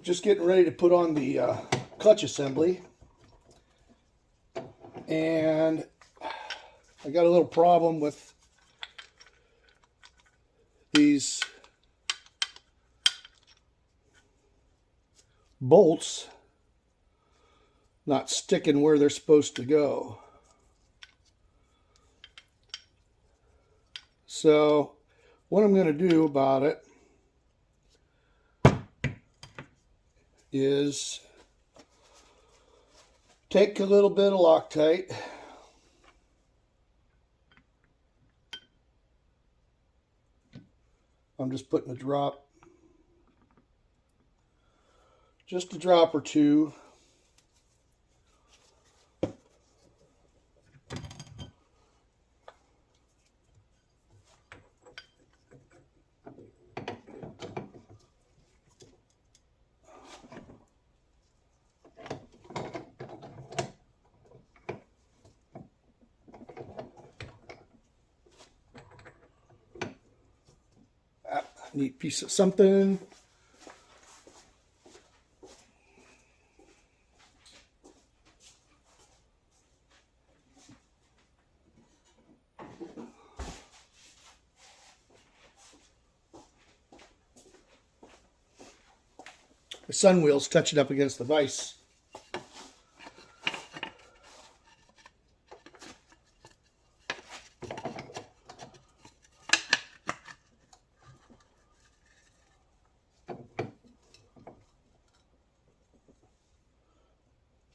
just getting ready to put on the clutch assembly, and I got a little problem with these bolts not sticking where they're supposed to go. So what I'm going to do about it is take a little bit of Loctite, I'm just putting a drop, just a drop or two. Neat piece of something. The sun wheel's touching up against the vise.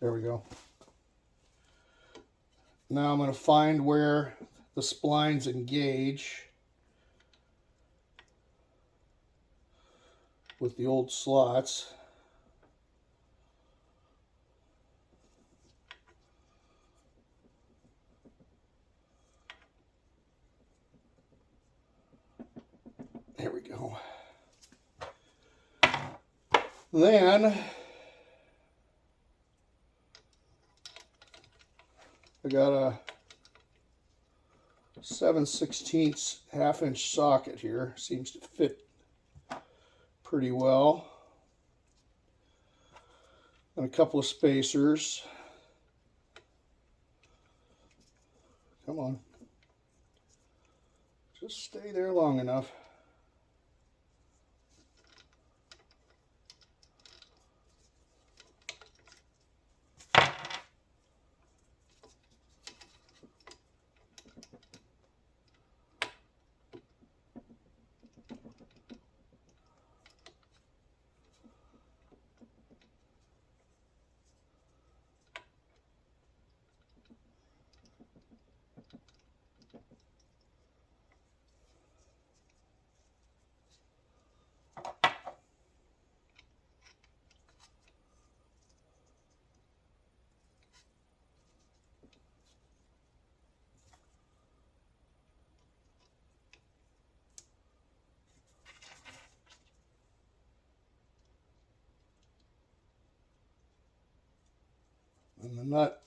There we go. Now I'm going to find where the splines engage with the old slots. There we go. Then I got a 7/16 half-inch socket here. Seems to fit pretty well. And a couple of spacers. Come on. Just stay there long enough. And the nut.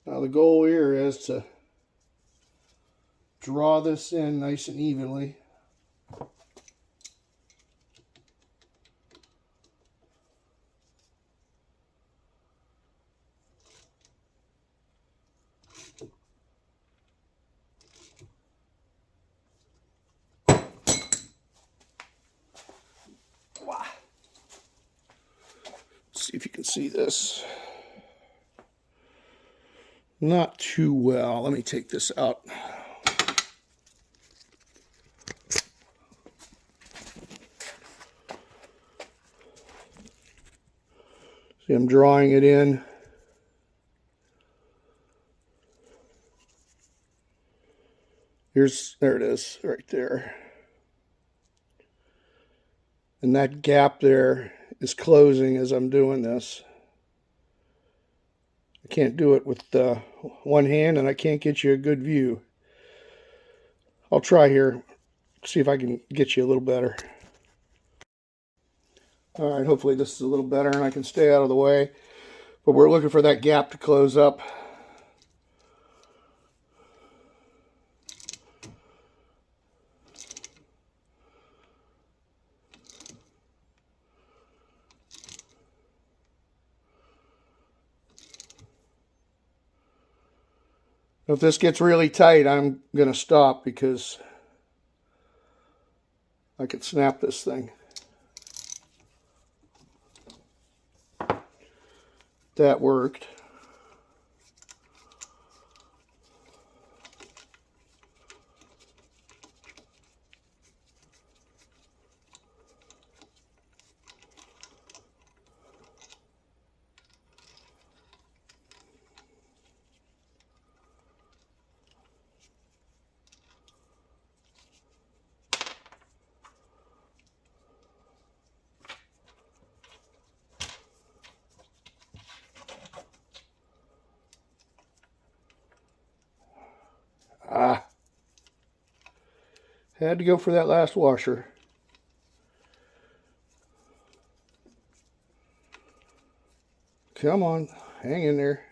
Now the goal here is to draw this in nice and evenly. See if you can see this. Not too well. Let me take this out. See, I'm drawing it in. There it is, right there. And that gap there is closing as I'm doing this. I can't do it with one hand, and I can't get you a good view. I'll try here, see if I can get you a little better. All right, hopefully this is a little better and I can stay out of the way. But we're looking for that gap to close up. If this gets really tight, I'm going to stop because I could snap this thing. That worked. Had to go for that last washer. Come on, hang in there.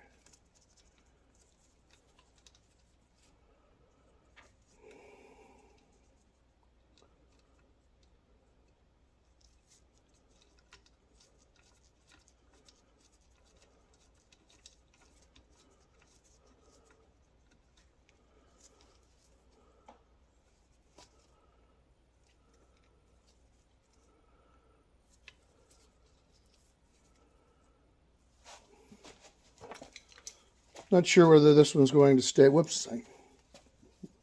Not sure whether this one's going to stay. Whoops.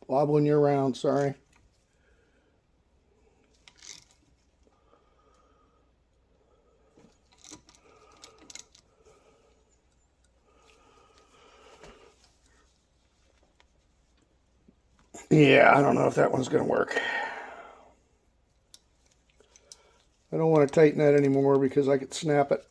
Wobbling you around, sorry. Yeah, I don't know if that one's going to work. I don't want to tighten that anymore because I could snap it.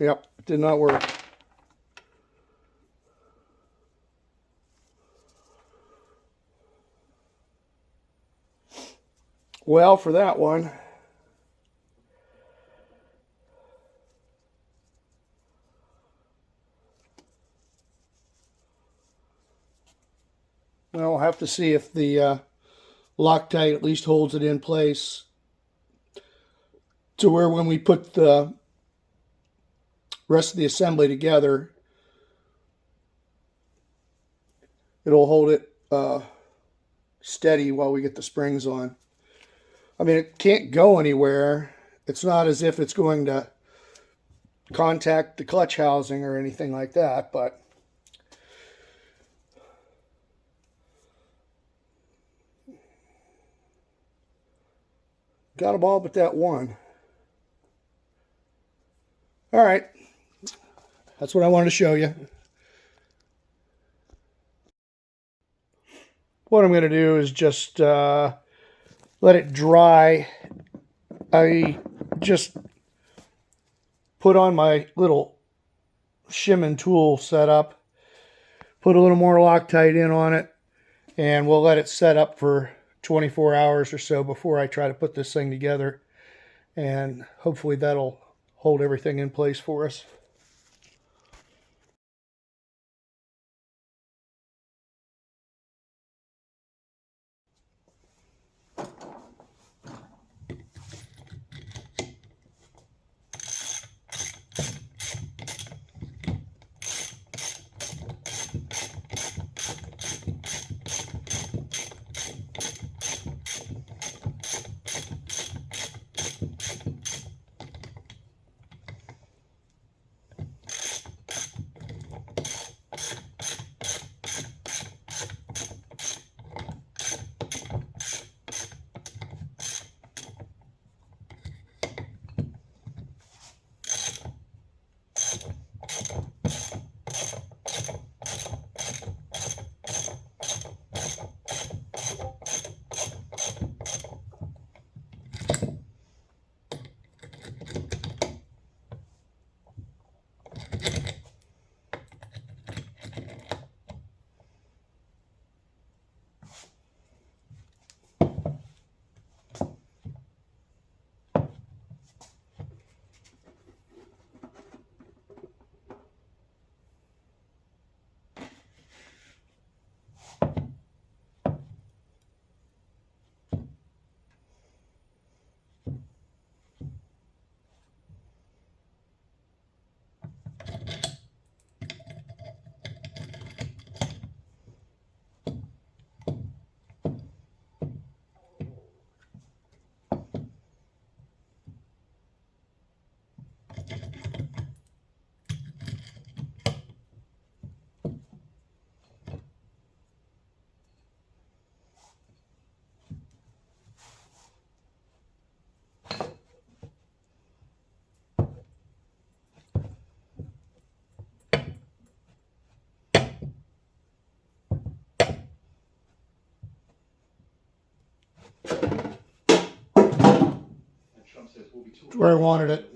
Yep, it did not work. Well, for that one, well, we'll have to see if the Loctite at least holds it in place to where when we put the rest of the assembly together, it'll hold it steady while we get the springs on. I mean, it can't go anywhere. It's not as if it's going to contact the clutch housing or anything like that, but got them all but that one. All right. That's what I wanted to show you. What I'm going to do is just let it dry. I just put on my little shimming tool setup, put a little more Loctite in on it, and we'll let it set up for 24 hours or so before I try to put this thing together. And hopefully that'll hold everything in place for us. where I wanted it.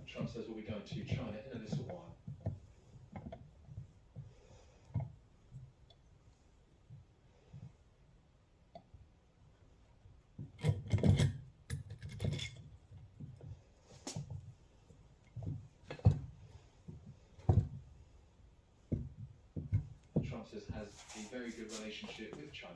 Trump says we'll be going to China in a little while. Trump says has a very good relationship with China.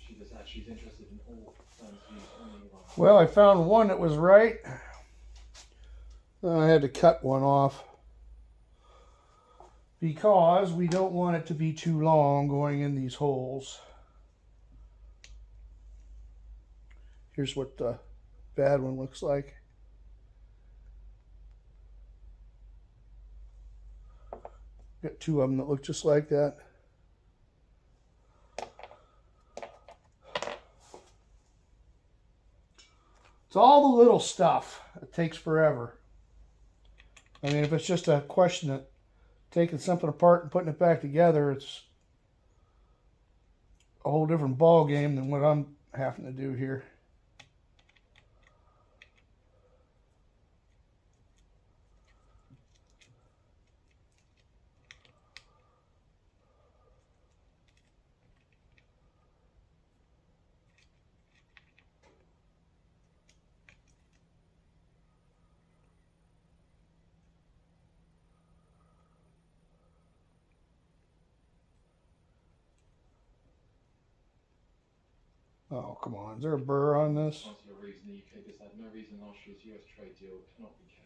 She does that. She's interested in all firms' views on Iran. Well, I found one that was right. Then I had to cut one off because we don't want it to be too long going in these holes. Here's what the bad one looks like. Got two of them that look just like that. It's all the little stuff. It takes forever. I mean, if it's just a question of taking something apart and putting it back together, it's a whole different ball game than what I'm having to do here. Oh, come on. Is there a burr on this? Chancellor reads in the UK has had no reason last year's US trade deal cannot be kept.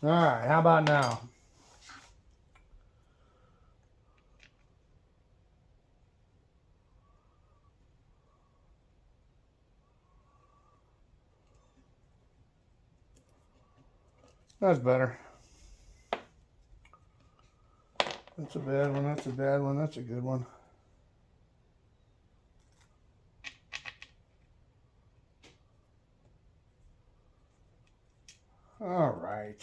All right, how about now? That's better. That's a bad one. That's a bad one. That's a good one. All right.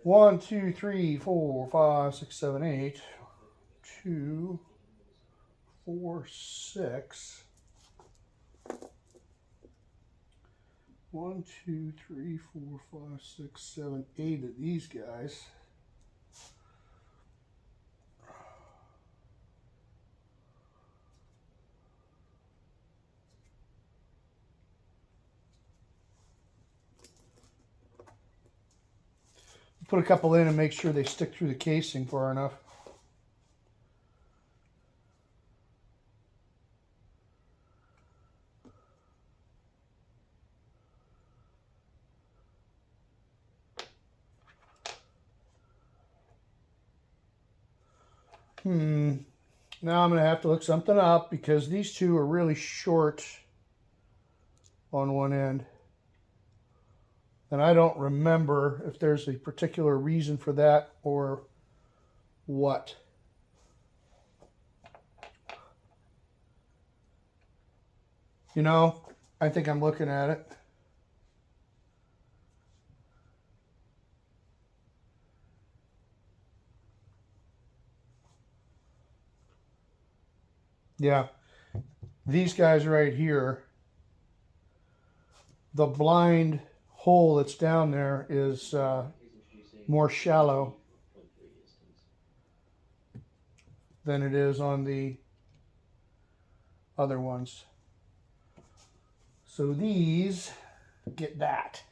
One, two, three, four, five, six, seven, eight. 2, 4, 6. 1, 2, 3, 4, 5, 6, 7, 8 of these guys. Put a couple in and make sure they stick through the casing far enough. Now I'm going to have to look something up because these two are really short on one end. And I don't remember if there's a particular reason for that or what. You know, I think I'm looking at it. Yeah, these guys right here, the blind hole that's down there is more shallow than it is on the other ones. So these get that.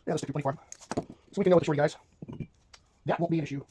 Yeah, this could be plenty for. So we can know what to show you guys. That won't be an issue.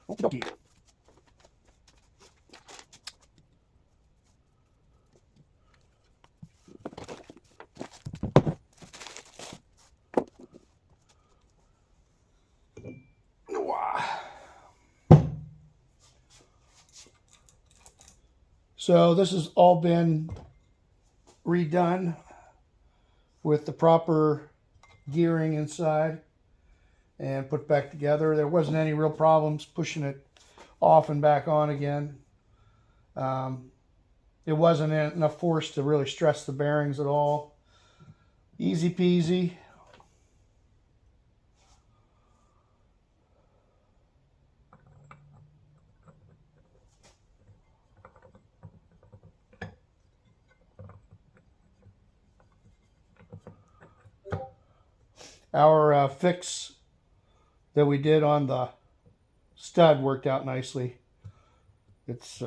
Okie dokie. So this has all been redone with the proper gearing inside and put back together. There wasn't any real problems pushing it off and back on again. It wasn't enough force to really stress the bearings at all. Easy peasy. Our fix that we did on the stud worked out nicely. It's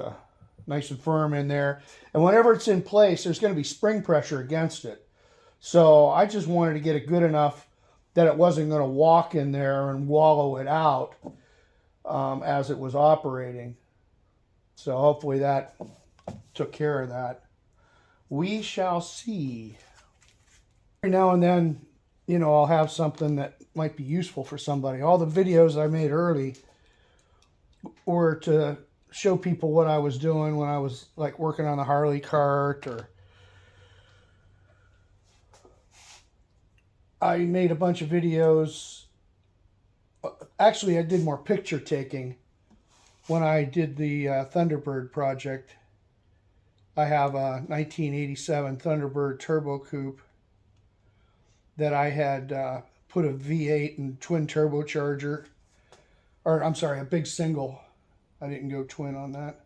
nice and firm in there. And whenever it's in place, there's going to be spring pressure against it. So I just wanted to get it good enough that it wasn't going to walk in there and wallow it out as it was operating. So hopefully that took care of that. We shall see. Every now and then, you know, I'll have something that might be useful for somebody. All the videos I made early were to show people what I was doing when I was like working on the Harley cart, or I made a bunch of videos. Actually, I did more picture taking when I did the Thunderbird project. I have a 1987 Thunderbird Turbo Coupe that I had put a V8 and twin turbocharger, or I'm sorry, a big single. I didn't go twin on that.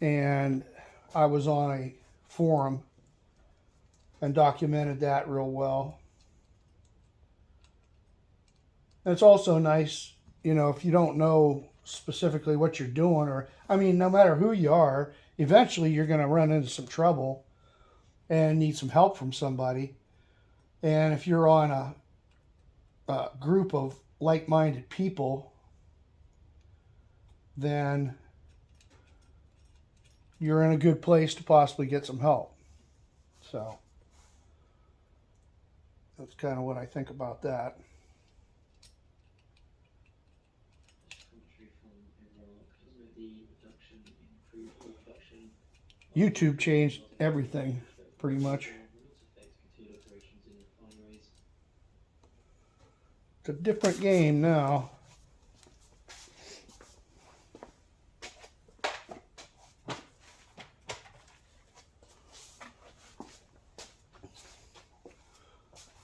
And I was on a forum and documented that real well. And it's also nice, you know, if you don't know specifically what you're doing, or, I mean, no matter who you are, eventually you're going to run into some trouble. and need some help from somebody, and if you're on a group of like-minded people, then you're in a good place to possibly get some help. So that's kind of what I think about that. YouTube changed everything, pretty much. It's a different game now.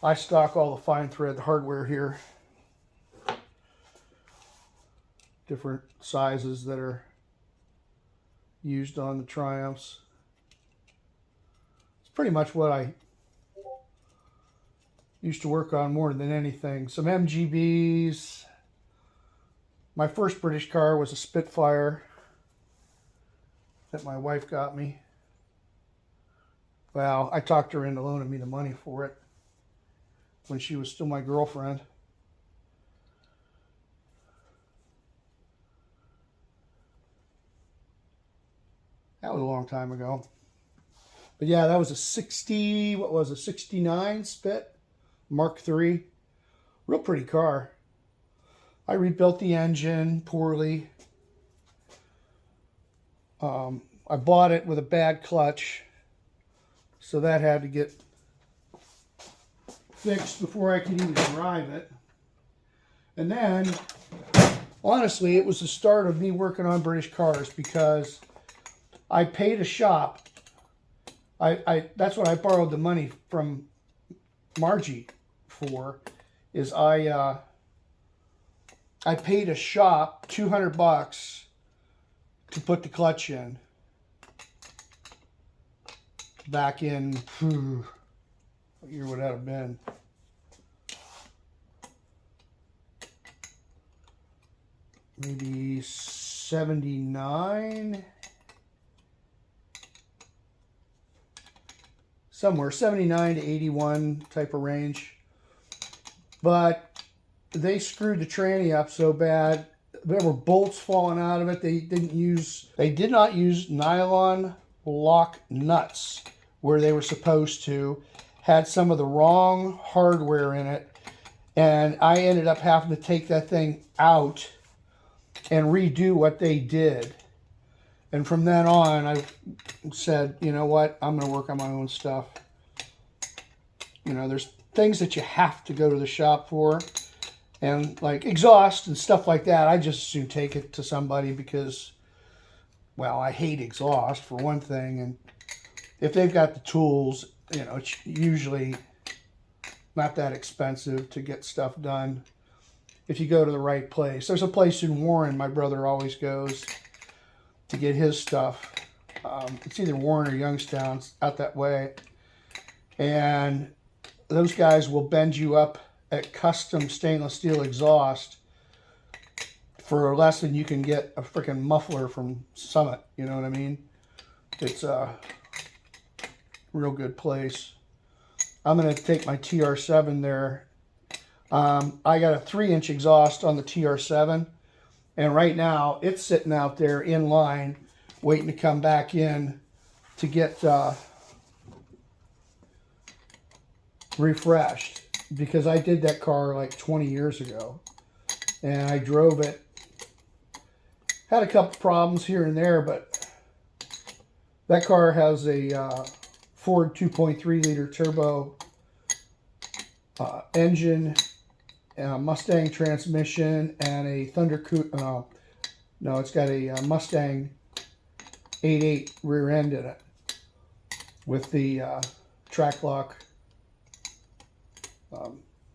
I stock all the fine thread hardware here. Different sizes that are used on the Triumphs. It's pretty much what I used to work on more than anything. Some MGBs. My first British car was a Spitfire that my wife got me. Well, I talked her into loaning me the money for it when she was still my girlfriend. That was a long time ago. But yeah, that was a 69 Spit Mark III. Real pretty car. I rebuilt the engine poorly. I bought it with a bad clutch, so that had to get fixed before I could even drive it. And then, honestly, it was the start of me working on British cars, because I paid a shop. That's what I borrowed the money from Margie for, is I paid a shop $200 to put the clutch in. Back in, what year would that have been? Maybe 79? Somewhere, 79 to 81 type of range. But they screwed the tranny up so bad, there were bolts falling out of it. They did not use nylon lock nuts where they were supposed to. Had some of the wrong hardware in it, and I ended up having to take that thing out and redo what they did. And from then on, I said, you know what, I'm going to work on my own stuff. You know, there's things that you have to go to the shop for, and like exhaust and stuff like that, I just as soon take it to somebody, because, well, I hate exhaust for one thing, and if they've got the tools, you know, it's usually not that expensive to get stuff done if you go to the right place. There's a place in Warren my brother always goes to get his stuff. It's either Warren or Youngstown, out that way. And those guys will bend you up at custom stainless steel exhaust for less than you can get a freaking muffler from Summit. You know what I mean? It's a real good place. I'm going to take my TR7 there. I got a 3-inch exhaust on the TR7, and right now it's sitting out there in line waiting to come back in to get refreshed, because I did that car like 20 years ago, and I drove it. Had a couple problems here and there, but that car has a Ford 2.3 liter turbo engine, and a Mustang transmission, and a Thunder Coupe. No, it's got a Mustang 8.8 rear end in it with the track lock,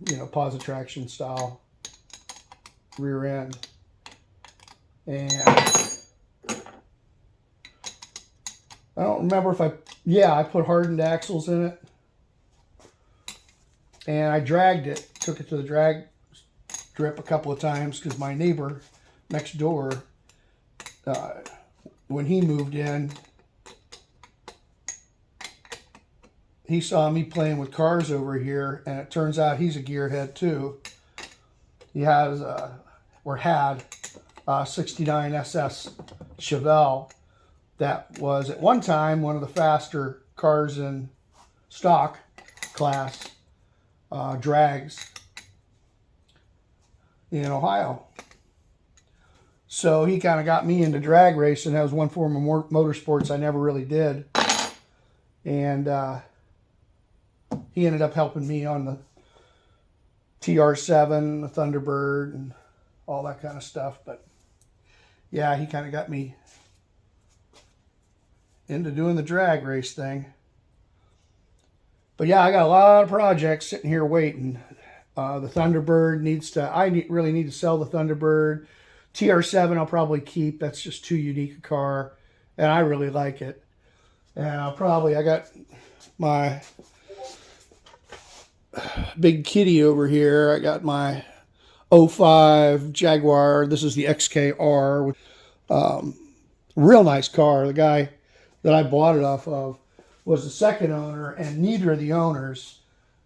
you know, pause traction style rear end. And I don't remember if I put hardened axles in it, and I dragged it, took it to the drag strip a couple of times, because my neighbor next door, when he moved in, he saw me playing with cars over here, and it turns out he's a gearhead too. He has, or had, a 69 SS Chevelle that was at one time one of the faster cars in stock class drags in Ohio. So he kind of got me into drag racing. That was one form of motorsports I never really did. And he ended up helping me on the TR7, the Thunderbird, and all that kind of stuff. But yeah, he kind of got me into doing the drag race thing. But yeah, I got a lot of projects sitting here waiting. The Thunderbird needs to, really need to sell the Thunderbird. TR7 I'll probably keep. That's just too unique a car, and I really like it. And I got my big kitty over here. I got my 05 Jaguar. This is the XKR. Real nice car. The guy that I bought it off of was the second owner, and neither of the owners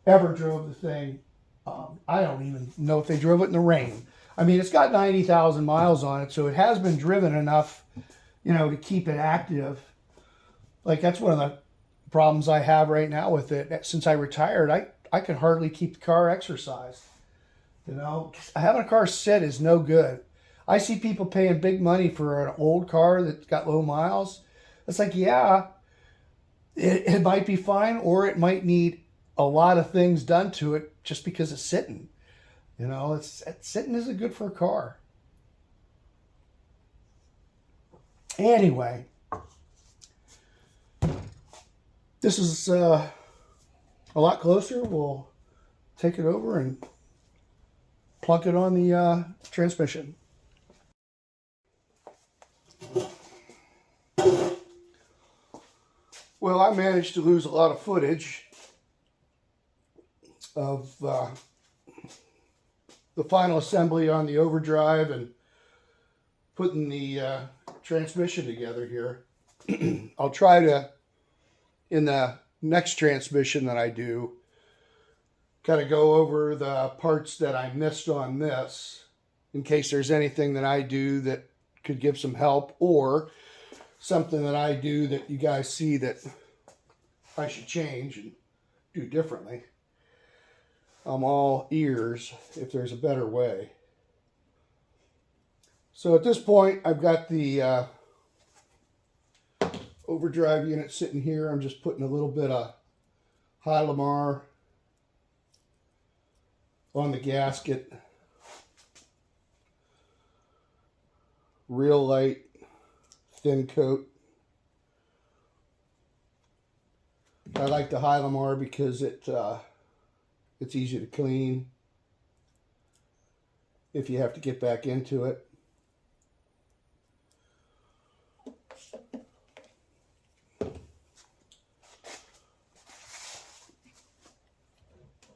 ever drove the thing. I don't even know if they drove it in the rain. I mean, it's got 90,000 miles on it, so it has been driven enough, to keep it active. Like, that's one of the problems I have right now with it. Since I retired, I can hardly keep the car exercised. Having a car sit is no good. I see people paying big money for an old car that's got low miles. It's like, yeah, it might be fine, or it might need a lot of things done to it just because it's sitting. Sitting isn't good for a car. Anyway, this is a lot closer. We'll take it over and plunk it on the transmission. Well, I managed to lose a lot of footage of the final assembly on the overdrive and putting the transmission together here. I'll try to, in the next transmission that I do, kind of go over the parts that I missed on this, in case there's anything that I do that could give some help, or something that I do that you guys see that I should change and do differently. I'm all ears if there's a better way. So at this point, I've got the overdrive unit sitting here. I'm just putting a little bit of Hylamar on the gasket. Real light, thin coat. I like the Hylamar because it's easy to clean if you have to get back into it.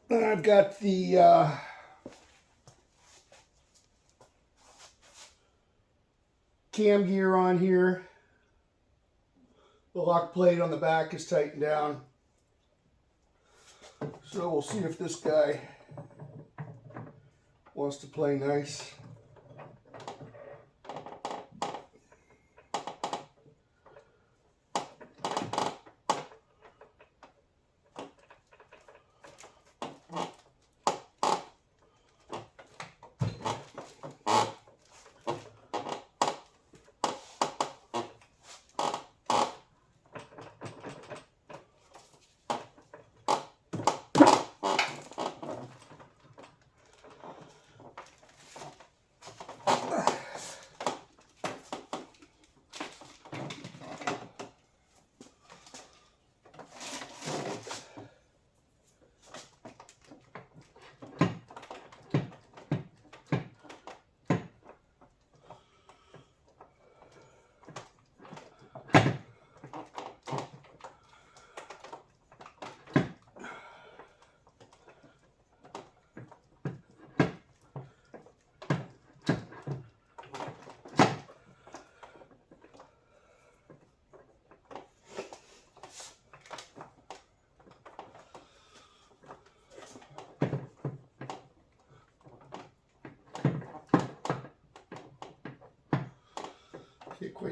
Then I've got the cam gear on here. The lock plate on the back is tightened down. So we'll see if this guy wants to play nice.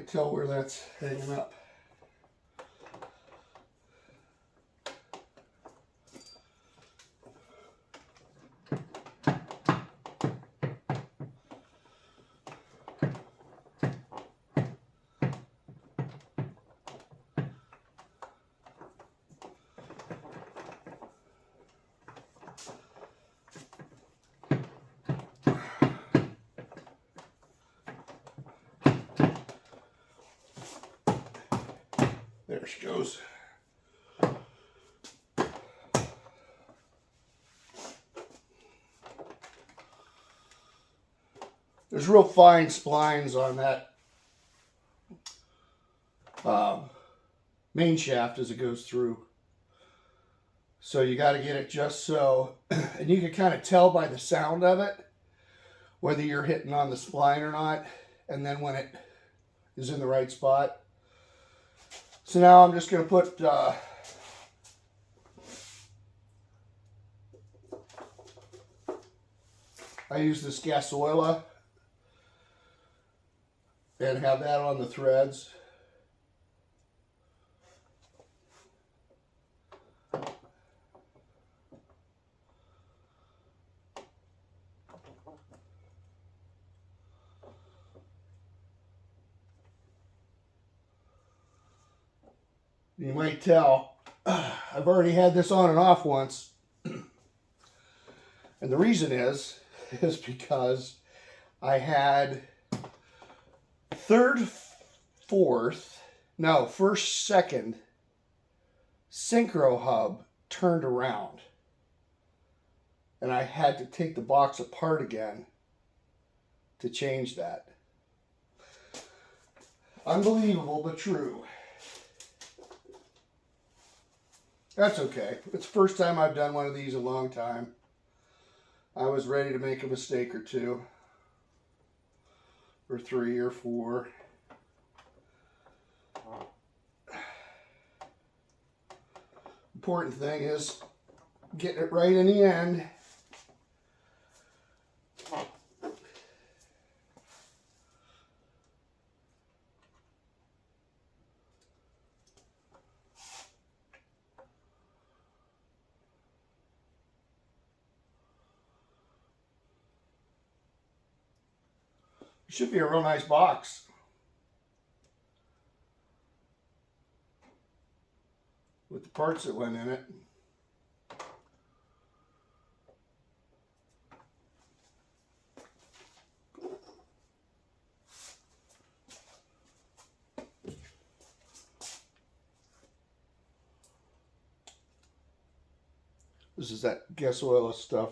tell where that's hanging up. There she goes. There's real fine splines on that main shaft as it goes through. So you got to get it just so, and you can kind of tell by the sound of it whether you're hitting on the spline or not, and then when it is in the right spot. So now I'm just going to put I use this Gasoila and have that on the threads. You might tell I've already had this on and off once. And the reason is because I had first, second synchro hub turned around. And I had to take the box apart again to change that. Unbelievable, but true. That's okay. It's the first time I've done one of these in a long time. I was ready to make a mistake or two. Or 3 or 4. Important thing is getting it right in the end. It should be a real nice box. With the parts that went in it. This is that Gasoila stuff.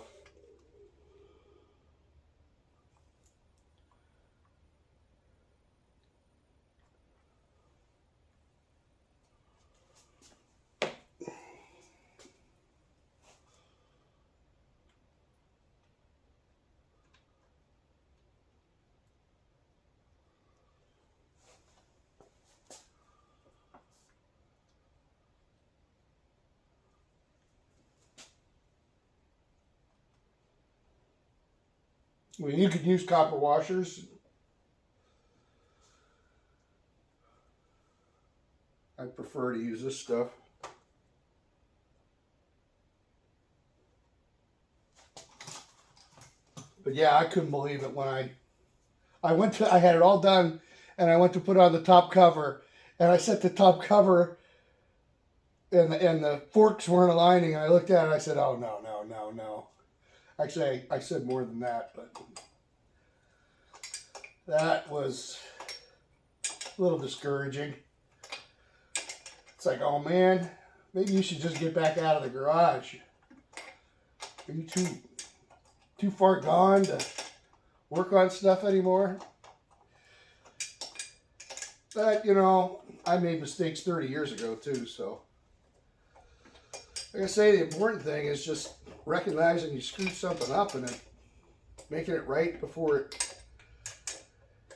Well, you could use copper washers. I prefer to use this stuff. But yeah, I couldn't believe it when I had it all done, and I went to put on the top cover, and I set the top cover, and the forks weren't aligning, and I looked at it, and I said, oh, no, no, no, no. Actually, I said more than that, but that was a little discouraging. It's like, oh man, maybe you should just get back out of the garage. Are you too far gone to work on stuff anymore? But, you know, I made mistakes 30 years ago too, so. Like I say, the important thing is just recognizing you screwed something up and then making it right before it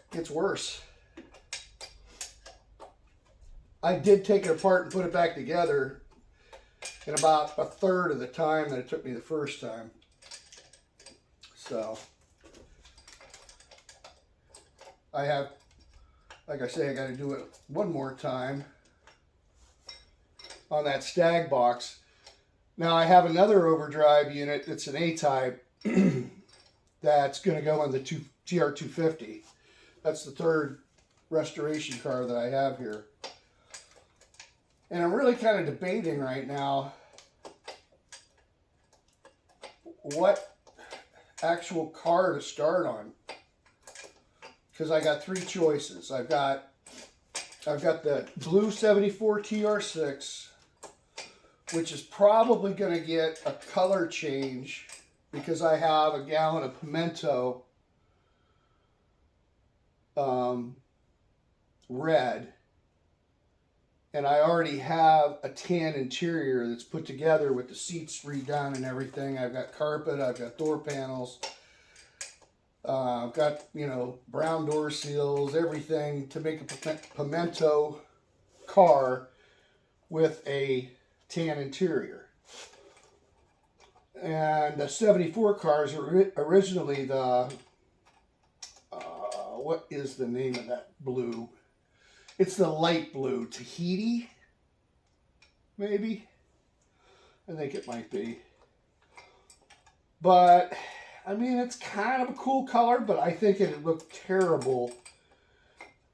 gets worse. I did take it apart and put it back together in about a third of the time that it took me the first time. So I have like I say, I got to do it one more time on that Stag box. Now I have another overdrive unit that's an A-type that's going to go on the TR250. That's the third restoration car that I have here. And I'm really kind of debating right now what actual car to start on. Because I got three choices. I've got the blue 74 TR6, which is probably going to get a color change because I have a gallon of pimento red, and I already have a tan interior that's put together with the seats redone and everything. I've got carpet, I've got door panels, I've got, you know, brown door seals, everything to make a pimento car with a tan interior. And the 74 cars are originally the what is the name of that blue? It's the light blue, Tahiti, maybe? I think it might be. But, I mean, it's kind of a cool color, but I think it would look terrible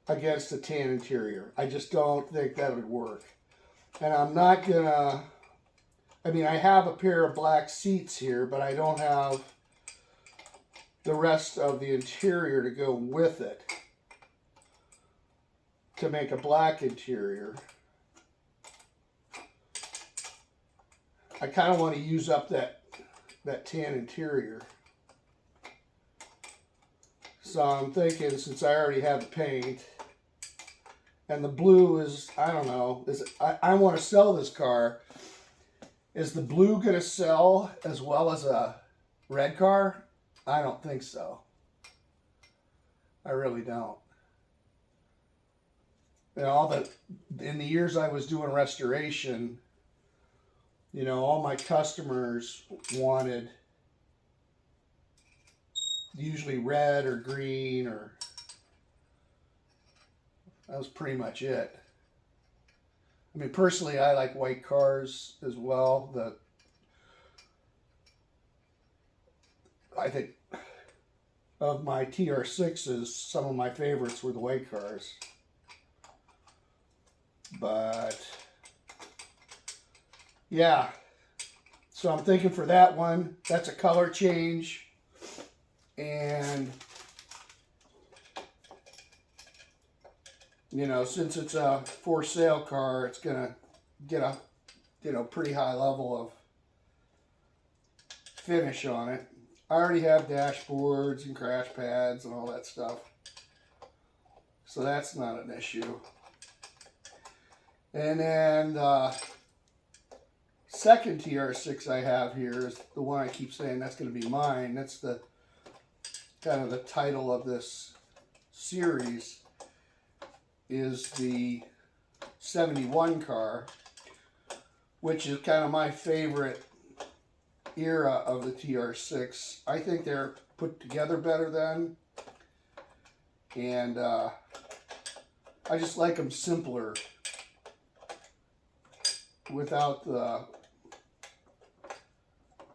against a tan interior. I just don't think that would work. And I'm not gonna, I mean, I have a pair of black seats here, but I don't have the rest of the interior to go with it to make a black interior. I kind of want to use up that tan interior. So I'm thinking, since I already have the paint, and the blue is, I don't know, I want to sell this car. Is the blue going to sell as well as a red car? I don't think so. I really don't. You know, in the years I was doing restoration, you know, all my customers wanted usually red or green, or that was pretty much it. I mean, personally, I like white cars as well. I think of my TR6s, some of my favorites were the white cars. But yeah, so I'm thinking for that one, that's a color change. And you know, since it's a for sale car, it's gonna get a, you know, pretty high level of finish on it. I already have dashboards and crash pads and all that stuff, so that's not an issue. And then the second TR6 I have here is the one I keep saying that's going to be mine. That's the kind of the title of this series, is the 71 car, which is kind of my favorite era of the TR6. I think they're put together better then, and I just like them simpler, without the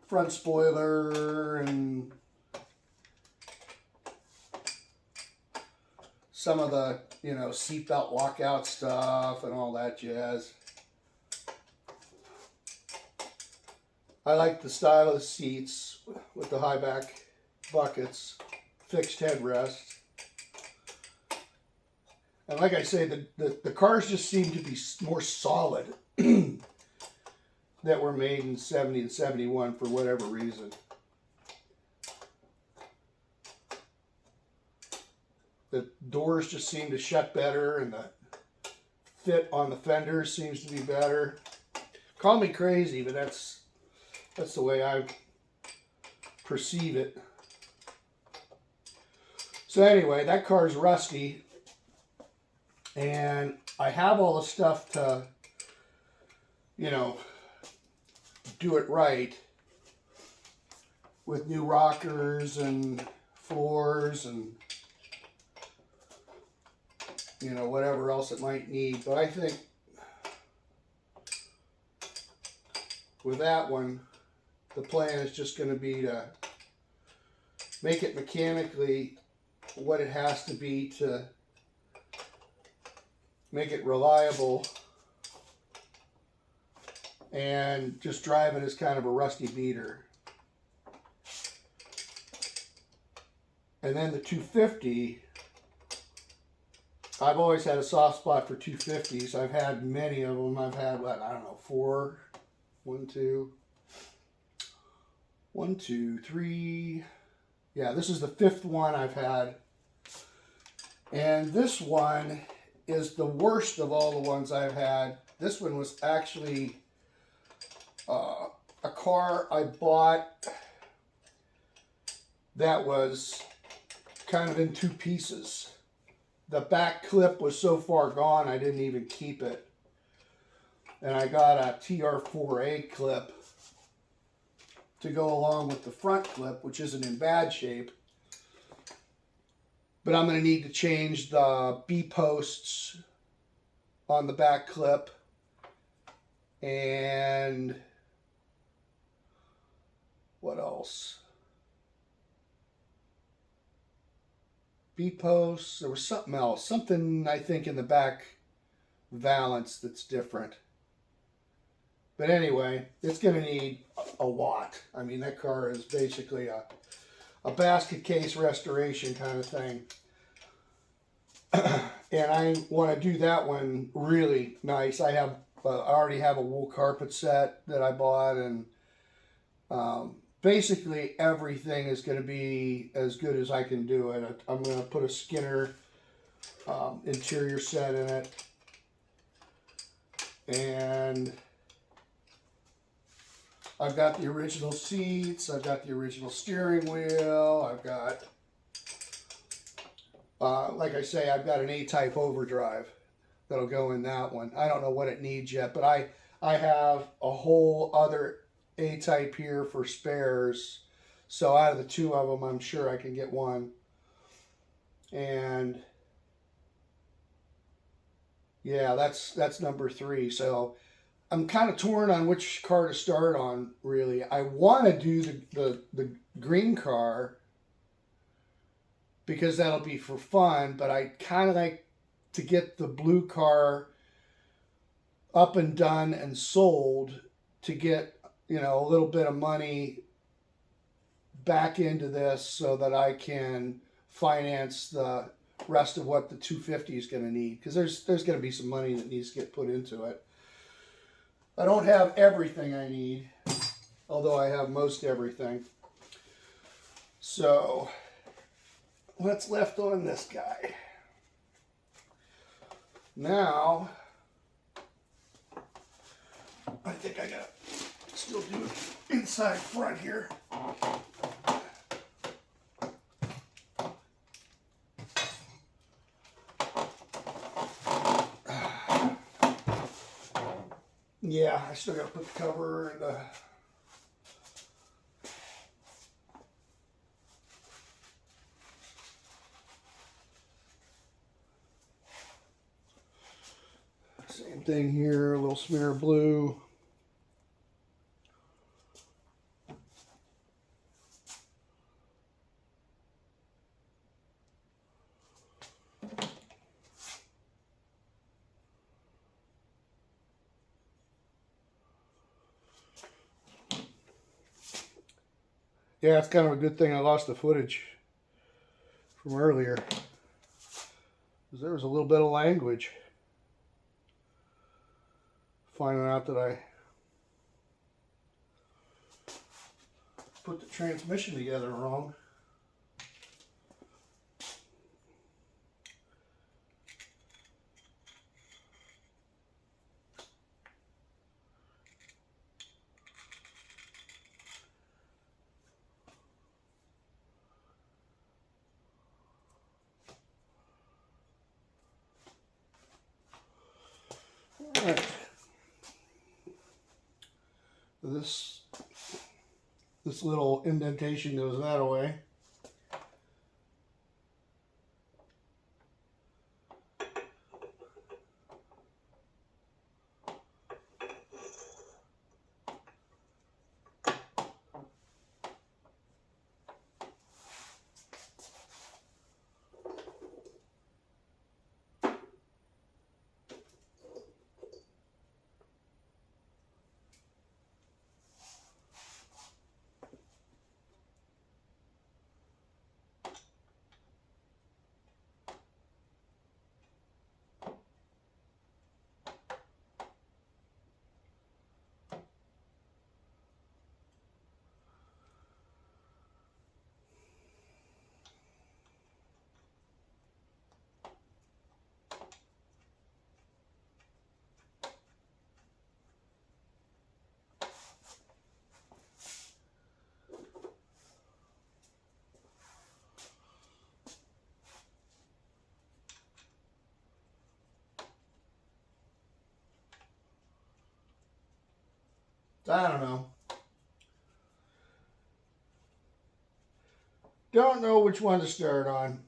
front spoiler and some of the, you know, seatbelt lockout stuff and all that jazz. I like the style of the seats with the high back buckets, fixed headrest. And like I say, the cars just seem to be more solid that were made in 70 and 71 for whatever reason. The doors just seem to shut better, and the fit on the fenders seems to be better. Call me crazy, but that's the way I perceive it. So anyway, that car's rusty, and I have all the stuff to, you know, do it right, with new rockers and floors and, you know, whatever else it might need. But I think with that one, the plan is just going to be to make it mechanically what it has to be to make it reliable, and just drive it as kind of a rusty beater. And then the 250, I've always had a soft spot for 250s. I've had many of them. I've had, what, I don't know, 4, 1, 2, 1, 2, 3. Yeah, this is the 5th one I've had. And this one is the worst of all the ones I've had. This one was actually a car I bought that was kind of in 2 pieces. The back clip was so far gone I didn't even keep it. And I got a TR4A clip to go along with the front clip, which isn't in bad shape. But I'm going to need to change the B-posts on the back clip. And what else? B-posts. There was something else. Something, I think, in the back valance that's different. But anyway, it's going to need a lot. I mean, that car is basically a basket case restoration kind of thing. And I want to do that one really nice. I already have a wool carpet set that I bought, and basically everything is going to be as good as I can do it. I'm going to put a Skinner interior set in it, and I've got the original seats, I've got the original steering wheel, I've got, like I say, I've got an A-type overdrive that'll go in that one. I don't know what it needs yet, but I have a whole other A-type here for spares. So out of the 2 of them, I'm sure I can get one. And yeah, that's number 3. So I'm kind of torn on which car to start on, really. I want to do the green car because that'll be for fun, but I kind of like to get the blue car up and done and sold to get, you know, a little bit of money back into this so that I can finance the rest of what the 250 is going to need, because there's going to be some money that needs to get put into it. I don't have everything I need, although I have most everything. So, what's left on this guy? Now, I think I gotta still do it inside front here. Yeah, I still gotta put the cover and same thing here, a little smear of blue. Yeah, it's kind of a good thing I lost the footage from earlier, because there was a little bit of language finding out that I put the transmission together wrong. All right. This little indentation goes that away. I don't know. Don't know which one to start on.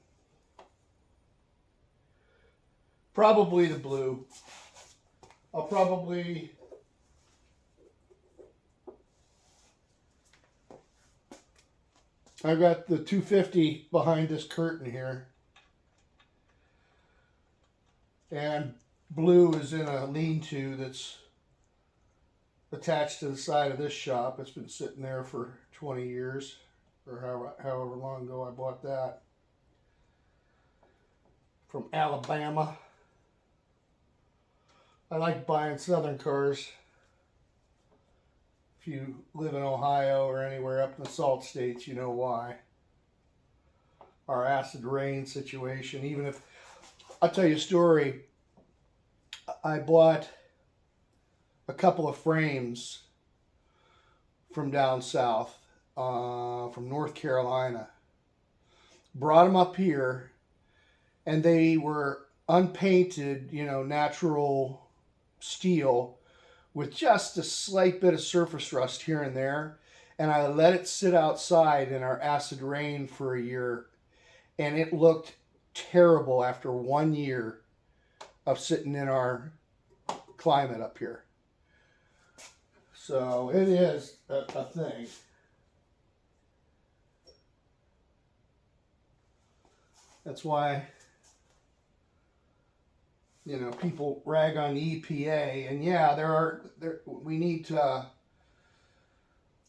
Probably the blue. I'll probably... I've got the 250 behind this curtain here. And blue is in a lean-to that's attached to the side of this shop. It's been sitting there for 20 years, or however long ago I bought that. From Alabama. I like buying southern cars. If you live in Ohio or anywhere up in the salt states, you know why. Our acid rain situation. Even if, I'll tell you a story. I bought a couple of frames from down south, from North Carolina. Brought them up here, and they were unpainted, you know, natural steel with just a slight bit of surface rust here and there. And I let it sit outside in our acid rain for a year, and it looked terrible after 1 year of sitting in our climate up here. So it is a thing. That's why, you know, people rag on the EPA, and yeah, we need to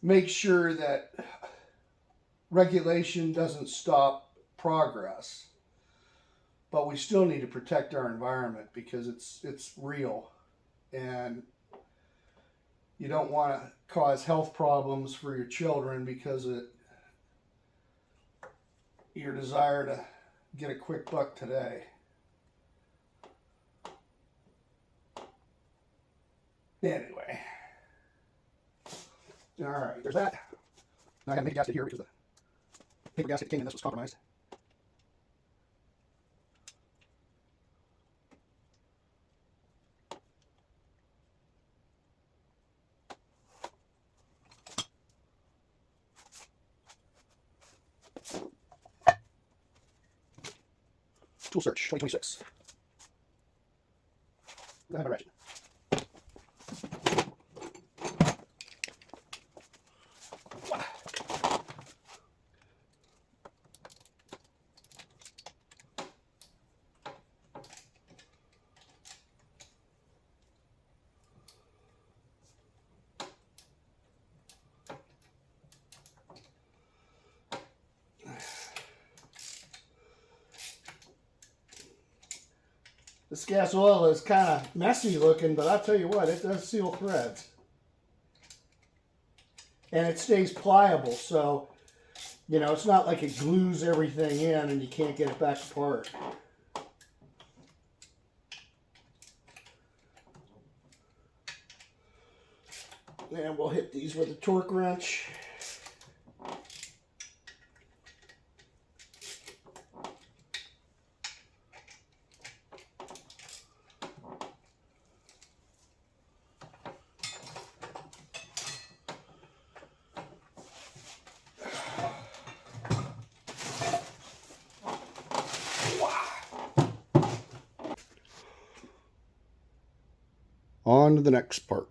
make sure that regulation doesn't stop progress, but we still need to protect our environment because it's real, and you don't want to cause health problems for your children because of your desire to get a quick buck today. Anyway. Alright, there's that. Now I gotta make a gasket here because the paper gasket came in, this was compromised. Tool search 2026. I have a ratchet. This gas oil is kind of messy looking, but I'll tell you what, it does seal threads. And it stays pliable, so, you know, it's not like it glues everything in and you can't get it back apart. And we'll hit these with a torque wrench. On to the next part.